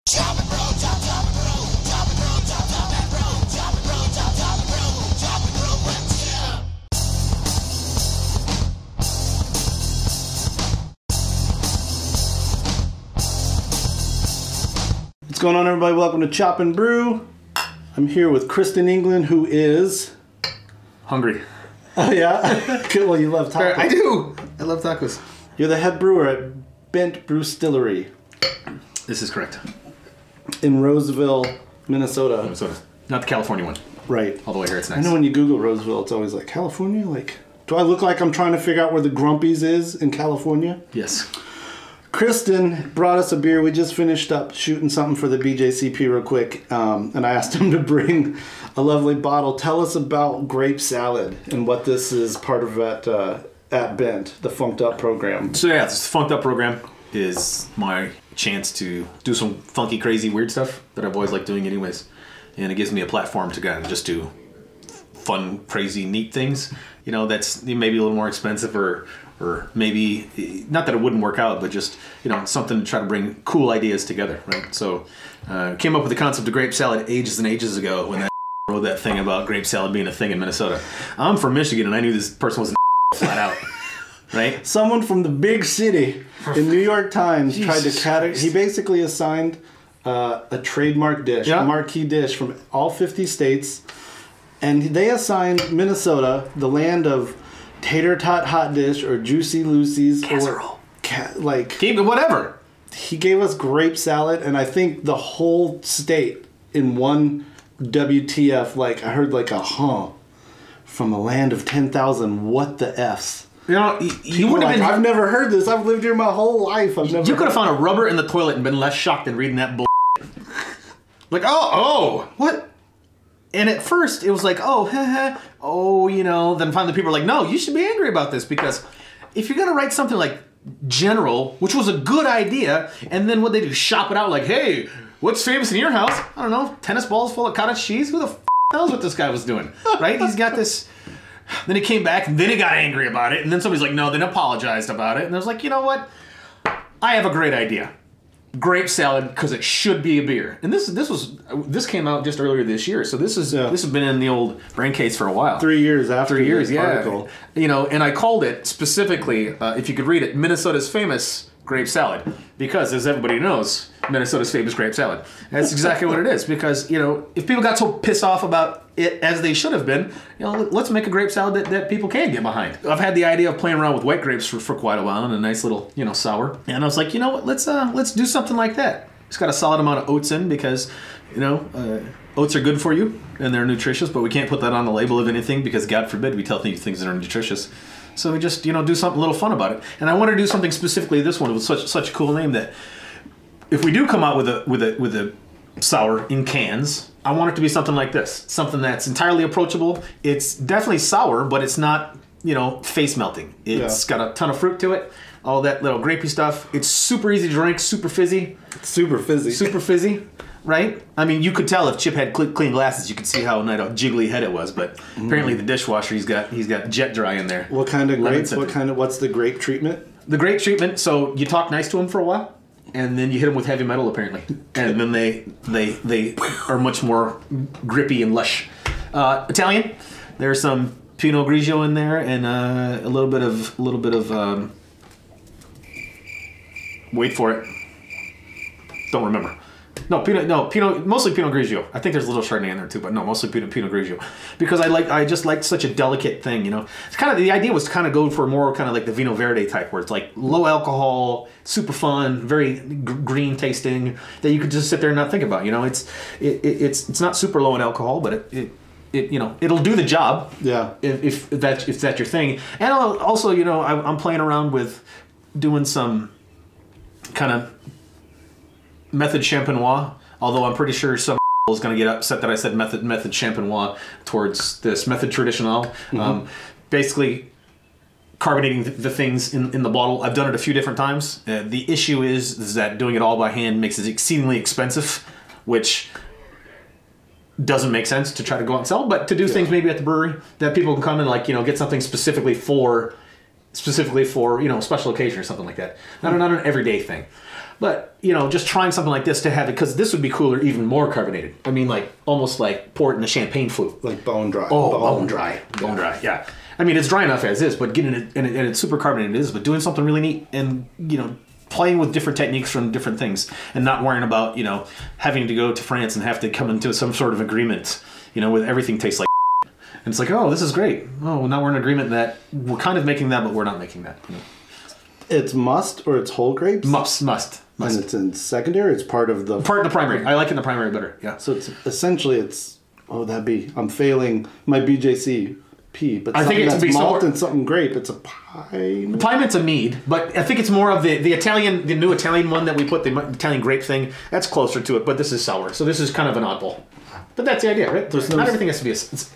What's going on, everybody? Welcome to Chop and Brew. I'm here with Kris England, who is hungry. Oh yeah, well, you love tacos. I do. I love tacos. You're the head brewer at Bent Brewstillery. This is correct. In Roseville, Minnesota. Minnesota, not the California one. Right. All the way here, it's nice. I know when you Google Roseville, it's always like California. Like, do I look like I'm trying to figure out where the Grumpy's is in California? Yes. Kristen brought us a beer. We just finished up shooting something for the BJCP real quick, and I asked him to bring a lovely bottle. Tell us about Grape Salad and what this is part of at Bent, the Funked Up program. So yeah, this Funked Up program is my chance to do some funky, crazy, weird stuff that I've always liked doing anyways. And it gives me a platform to kind of just do fun, crazy, neat things. You know, that's maybe a little more expensive or maybe, not that it wouldn't work out, but just, you know, something to try to bring cool ideas together, right? So, came up with the concept of grape salad ages and ages ago when that wrote that thing about grape salad being a thing in Minnesota. I'm from Michigan, and I knew this person was flat out, right? Someone from the big city in New York Times tried to categorize. He basically assigned a trademark dish, a marquee dish from all 50 states, and they assigned Minnesota the land of tater tot hot dish or juicy Lucy's casserole, whatever. He gave us grape salad, and I think the whole state in one WTF. Like, I heard like a from a land of 10,000. What the f's? You know, you would have been. I've never heard this. I've lived here my whole life. You could have found a rubber in the toilet and been less shocked than reading that bull. Like, oh, what? And at first, it was like, you know. Then finally, people were like, no, you should be angry about this, because if you're going to write something like general, which was a good idea, and then what they do, shop it out like, hey, what's famous in your house? I don't know, tennis balls full of cottage cheese? Who the knows what this guy was doing, right? He's got this. Then he came back, and then he got angry about it, and then somebody's like, no, then apologized about it. And I was like, you know what? I have a great idea. Grape salad, because it should be a beer. And this came out just earlier this year, so this has been in the old brain case for a while. 3 years after 3 years, the article. You know, and I called it specifically, if you could read it, Minnesota's famous grape salad, because as everybody knows, Minnesota's famous grape salad. That's exactly what it is, because, you know, if people got so pissed off about it as they should have been, you know, let's make a grape salad that people can get behind. I've had the idea of playing around with white grapes for quite a while, and a nice little, you know, sour. And I was like, you know what, let's do something like that. It's got a solid amount of oats in, because, you know, oats are good for you and they're nutritious, but we can't put that on the label of anything, because God forbid we tell things that are nutritious. So we just, you know, do something a little fun about it. And I want to do something specifically this one with such a cool name that if we do come out with a sour in cans, I want it to be something like this. Something that's entirely approachable. It's definitely sour, but it's not, you know, face melting. It's got a ton of fruit to it. All that little grapey stuff. It's super easy to drink, super fizzy. Super fizzy. Super fizzy. Right? I mean, you could tell if Chip had clean glasses, you could see how not a jiggly head it was. But apparently, the dishwasher, he's got jet dry in there. What kind of grapes? What's the grape treatment? The grape treatment. So you talk nice to him for a while, and then you hit them with heavy metal, apparently, and then they are much more grippy and lush. Italian. There's some Pinot Grigio in there, and a little bit of. Wait for it. Don't remember. No, Pinot, mostly Pinot Grigio. I think there's a little Chardonnay in there too, but no, mostly Pinot Grigio. Because I just liked such a delicate thing, you know. It's kind of, the idea was to kind of go for more kind of like the Vino Verde type, where it's like low alcohol, super fun, very green tasting, that you could just sit there and not think about, you know. It's not super low in alcohol, but it you know, it'll do the job. Yeah. If that's your thing. And also, you know, I'm playing around with doing some kind of method champenois, although I'm pretty sure some is going to get upset that I said method champenois towards this method traditional. Basically carbonating the things in the bottle. I've done it a few different times. The issue is that doing it all by hand makes it exceedingly expensive, which doesn't make sense to try to go out and sell, but to do things maybe at the brewery that people can come and, like, you know, get something specifically for, you know, special occasion or something like that. Not an everyday thing. But, you know, just trying something like this to have it, because this would be cooler, even more carbonated. I mean, like, almost like pour it in a champagne flute. Like bone dry. Oh, bone dry. Bone dry, yeah. I mean, it's dry enough as is, but getting it, and it's super carbonated as is, but doing something really neat and, you know, playing with different techniques from different things and not worrying about, you know, having to go to France and have to come into some sort of agreement, you know, with everything tastes like and it's like, oh, this is great. Oh, well, now we're in agreement that we're kind of making that, but we're not making that. You know? It's must or it's whole grapes? Must. And it's in secondary? It's part of the... Part of the primary. I like it in the primary better, yeah. So it's essentially, I'm failing my BJCP, but I think it's that's malt and something grape. It's a pine. Pinement's a mead, but I think it's more of the Italian, the new Italian one that we put, the Italian grape thing. That's closer to it, but this is sour. So this is kind of an oddball. But that's the idea, right? Not everything has to be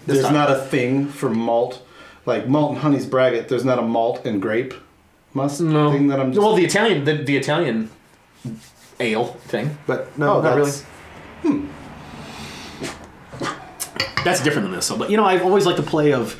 there's not a thing for malt. Like malt and honey's braggot, there's not a malt and grape thing that I'm just... Well, the Italian ale thing, but no, not really. That's different than this. So, but you know, I've always liked the play of,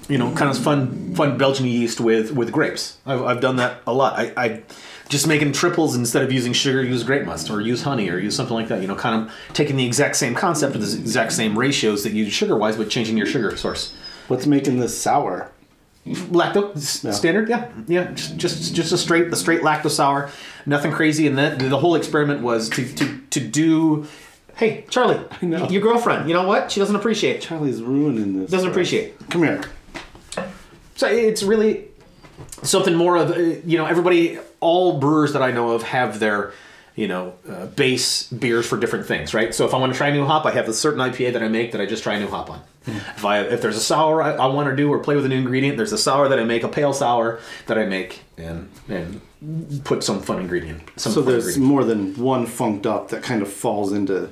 you know, kind of fun Belgian yeast with grapes. I've done that a lot. I just making triples instead of using sugar, use grape must or use honey or use something like that. You know, kind of taking the exact same concept with the exact same ratios that you use sugar wise, but changing your sugar source. What's making this sour? Lacto standard, yeah. Just a straight lacto sour, nothing crazy. And the whole experiment was to do. Hey, Charlie, your girlfriend. You know what? She doesn't appreciate. Charlie's ruining this. Doesn't appreciate. Come here. So it's really something more of, you know, everybody, all brewers that I know of have their, you know, base beers for different things, right? So if I want to try a new hop, I have a certain IPA that I make that I just try a new hop on. If there's a sour I want to do or play with a new ingredient, there's a sour that I make, a pale sour that I make, and put some fun ingredient. So there's more than one funked up that kind of falls into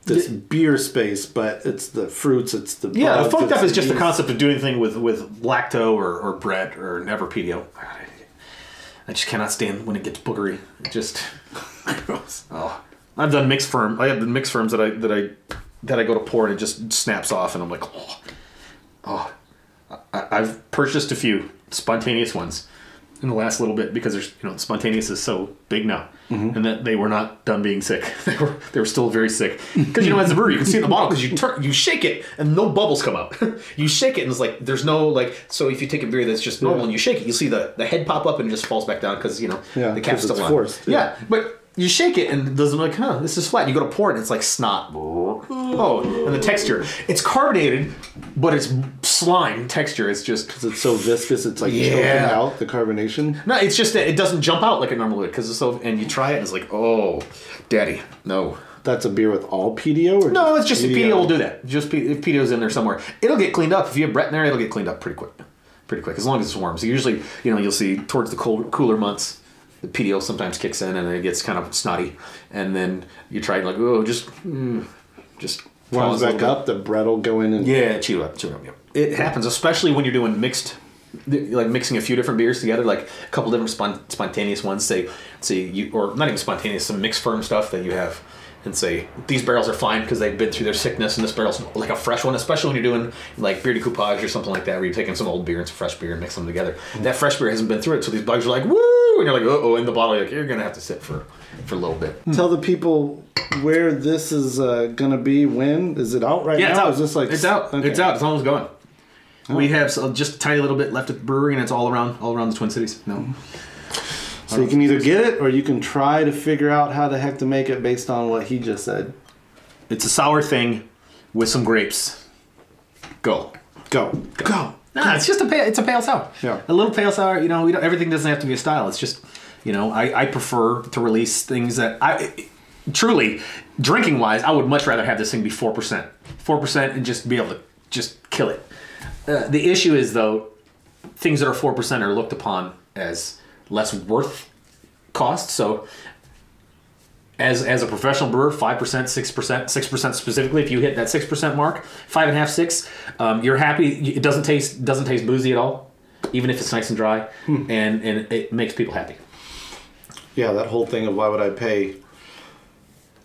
this beer space, but it's the fruits, it's the buds, the funked up is just the concept of doing anything with lacto or bread or never PDO. I just cannot stand when it gets boogery. It just gross. Oh, I've done mixed firm. I have the mixed firms that I go to pour and it just snaps off, and I'm like, oh. I've purchased a few spontaneous ones in the last little bit because there's, you know, spontaneous is so big now, and that they were not done being sick. They were still very sick because, you know, as a brewer you can see in the bottle because you shake it and no bubbles come out. You shake it and it's like there's no like. So if you take a beer that's just normal and you shake it, you see the head pop up and it just falls back down because, you know, the cap's still on. Forced, yeah, but you shake it and it doesn't, like, this is flat. You go to pour it and it's like snot. Oh, and the texture. It's carbonated, but it's slime texture. It's just... Because it's so viscous, it's like choking out the carbonation? No, it's just that it doesn't jump out like it normally would because it's so... And you try it and it's like, oh, daddy, no. That's a beer with all PDO? Or no, it's just PDO will do that. Just if PDO's in there somewhere. It'll get cleaned up. If you have Brett in there, it'll get cleaned up pretty quick, as long as it's warm. So usually, you know, you'll see towards the cooler months, the PDO sometimes kicks in and it gets kind of snotty, and then you try like, oh, just warms back up. The bread will go in and chew up. Yeah. It happens, especially when you're doing mixed, like mixing a few different beers together, like a couple different spontaneous ones. Say you, or not even spontaneous, some mixed firm stuff that you have. And say, these barrels are fine because they've been through their sickness, and this barrel's like a fresh one, especially when you're doing like beer decoupage or something like that, where you're taking some old beer and some fresh beer and mixing them together. That fresh beer hasn't been through it, so these bugs are like, woo! And you're like, uh-oh, in the bottle, you're like, you're going to have to sit for a little bit. Tell the people where this is going to be, when? Is it out right now? It's out. Is this like... It's out. Okay. It's out. It's almost gone. Oh. We have just a tiny little bit left at the brewery, and it's all around the Twin Cities. No. So you can either get it, or you can try to figure out how the heck to make it based on what he just said. It's a sour thing with some grapes. Go. Nah, it's just a pale sour. Yeah. A little pale sour. You know, everything doesn't have to be a style. It's just, you know, I prefer to release things that truly, drinking wise, I would much rather have this thing be 4%, and just be able to just kill it. The issue is though, things that are 4% are looked upon as less worth cost. So as a professional brewer, 5%, 6% specifically, if you hit that 6% mark, 5.5, 6, you're happy. It doesn't taste boozy at all, even if it's nice and dry, and it makes people happy. Yeah, that whole thing of why would I pay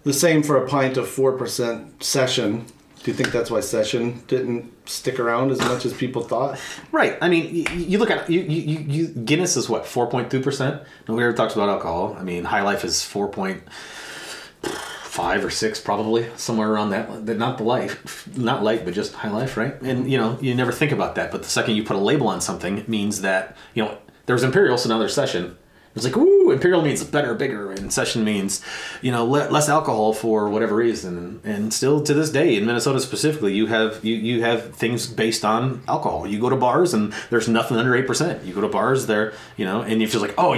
the same for a pint of 4% session Do you think that's why session didn't stick around as much as people thought? Right. I mean, you look at you Guinness is what, 4.2%? Nobody ever talks about alcohol. I mean, High Life is 4.5 or 6 probably, somewhere around that. Not light, but just High Life, right? And you know, you never think about that. But the second you put a label on something, it means that, you know, there's Imperial, so now there's Session. It's like, ooh, Imperial means better, bigger, and Session means, you know, less alcohol for whatever reason. And still to this day, in Minnesota specifically, you have things based on alcohol. You go to bars and there's nothing under 8%. You go to bars there, you know, and you feel like, oh,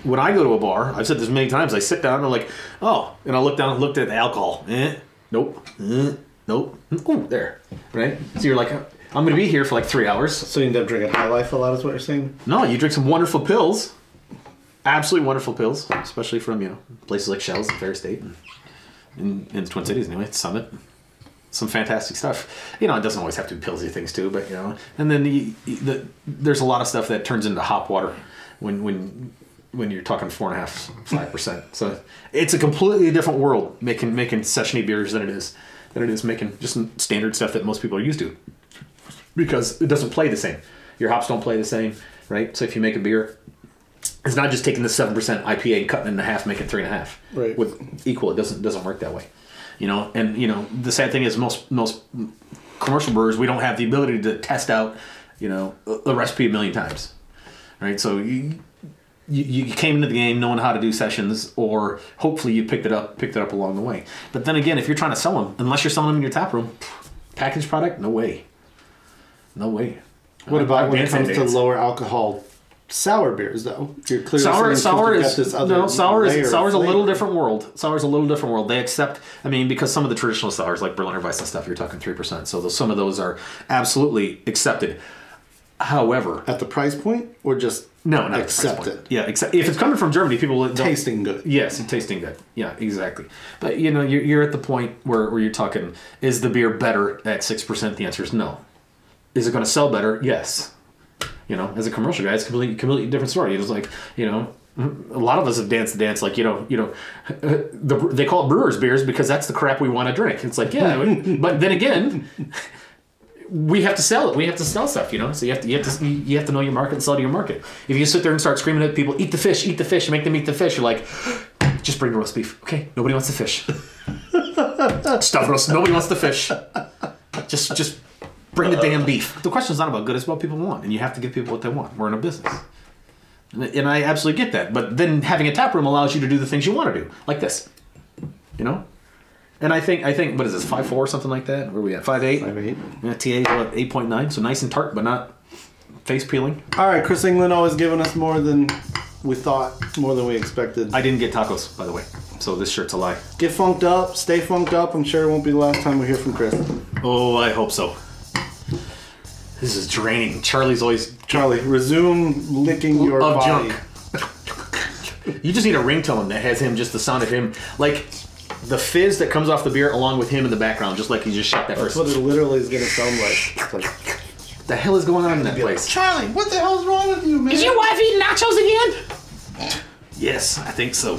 when I go to a bar, I've said this many times, I sit down and I'm like, oh, and I look down and looked at the alcohol. Nope. Nope. Ooh, there. Right? So you're like, I'm going to be here for like 3 hours. So you end up drinking High Life a lot is what you're saying? No, you drink some wonderful pills. Absolutely wonderful pills, especially from, you know, places like Shell's and Fair State and in the Twin Cities anyway, Summit. Some fantastic stuff. You know, it doesn't always have to be pillsy things too, but you know. And then there's a lot of stuff that turns into hop water when you're talking 4.5%, 5%. So it's a completely different world making session-y beers than it is making just standard stuff that most people are used to, because it doesn't play the same. Your hops don't play the same, right? So if you make a beer, it's not just taking the 7% IPA and cutting it in half, making 3.5. Right. With equal, it doesn't work that way. You know, and you know, the sad thing is most commercial brewers, we don't have the ability to test out, you know, a recipe a million times. Right? So you came into the game knowing how to do sessions, or hopefully you picked it up along the way. But then again, if you're trying to sell them, unless you're selling them in your tap room, packaged product, no way. No way. What about when it comes to lower alcohol sour beers, though? You're clearly sour is a little different world. Sour's a little different world. They accept, I mean, because some of the traditional sours like Berliner Weiss and stuff, you're talking 3%. So some of those are absolutely accepted. However, at the price point, or just not accepted. Yeah, if it's coming from Germany, people tasting good. Yes, tasting good. Yeah, exactly. But you know, you're at the point where you're talking, is the beer better at 6%? The answer is no. Is it going to sell better? Yes. You know, as a commercial guy, it's a completely different story. It's like, you know, a lot of us have danced the dance, like, they call it brewers beers because that's the crap we want to drink. It's like, yeah, but then again, we have to sell it. We have to sell stuff, you know. So you have to know your market and sell to your market. If you sit there and start screaming at people, eat the fish, and make them eat the fish, you're like, just bring the roast beef. Okay, nobody wants the fish. Stuff roast. Nobody wants the fish. Just bring the damn beef. The question's not about good, it's about what people want. And you have to give people what they want. We're in a business. And I absolutely get that. But then having a tap room allows you to do the things you want to do. Like this. You know? And I think what is this, 5.4 or something like that? Where are we at? 5.8? 5.8. Yeah, TA is what, 8.9. So nice and tart, but not face peeling. All right, Kris England always giving us more than we thought, more than we expected. I didn't get tacos, by the way. So this shirt's a lie. Get funked up. Stay funked up. I'm sure it won't be the last time we hear from Kris. Oh, I hope so. This is draining. Charlie, resume licking your body. Junk. You just need a ringtone that has him, just the sound of him, like the fizz that comes off the beer along with him in the background, just like he just shot that first. That's what it literally is going to sound like. It's like, the hell is going on in that place? Like, Charlie, what the hell is wrong with you, man? Is your wife eating nachos again? Yes, I think so.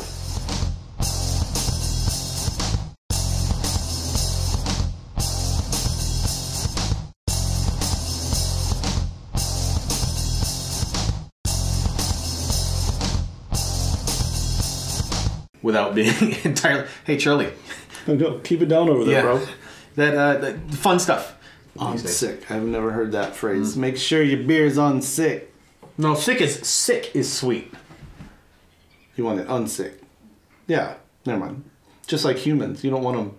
Without being entirely, hey Charlie, no, keep it down over there, bro. That fun stuff. On sick. I've never heard that phrase. Make sure your beer's on sick. No, sick is sweet. You want it unsick. Yeah, never mind. Just like humans, you don't want them.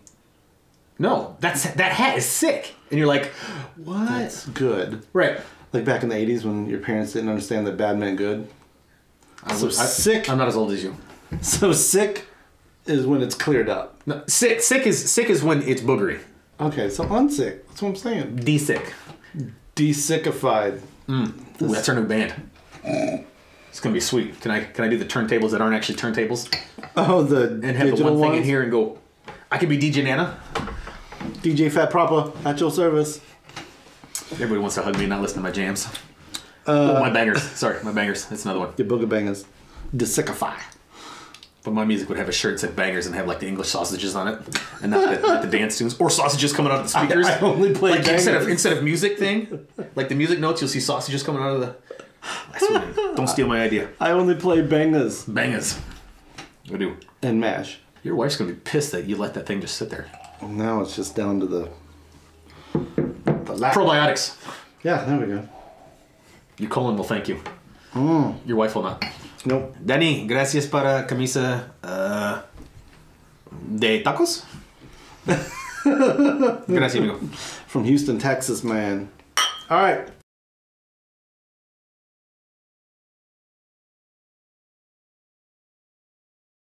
No, that hat is sick, and you're like, what? That's good, right? Like back in the '80s when your parents didn't understand that bad meant good. Sick. I'm not as old as you. So sick is when it's cleared up. No, sick is when it's boogery. Okay, so unsick. That's what I'm saying. De-sick. De-sickified. Ooh, that's our new band. It's gonna be sweet. Can I do the turntables that aren't actually turntables? Oh, and have the one thing in here and go. I could be DJ Nana. DJ Fat Proper at your service. Everybody wants to hug me and not listen to my jams. My bangers. Sorry, my bangers. That's another one. Your booger bangers. De-sickify. But my music would have a shirt that said bangers and have like the English sausages on it, and not the dance tunes or sausages coming out of the speakers. I only play like bangers. instead of music thing, like the music notes, you'll see sausages coming out of the. Don't steal my idea. I only play bangers. Bangers. I do. And mash. Your wife's gonna be pissed that you let that thing just sit there. Now it's just down to the Probiotics. Yeah, there we go. Your colon will thank you. Your wife will not. Nope. Danny, gracias para camisa de tacos. Gracias, amigo. From Houston, Texas, man. All right.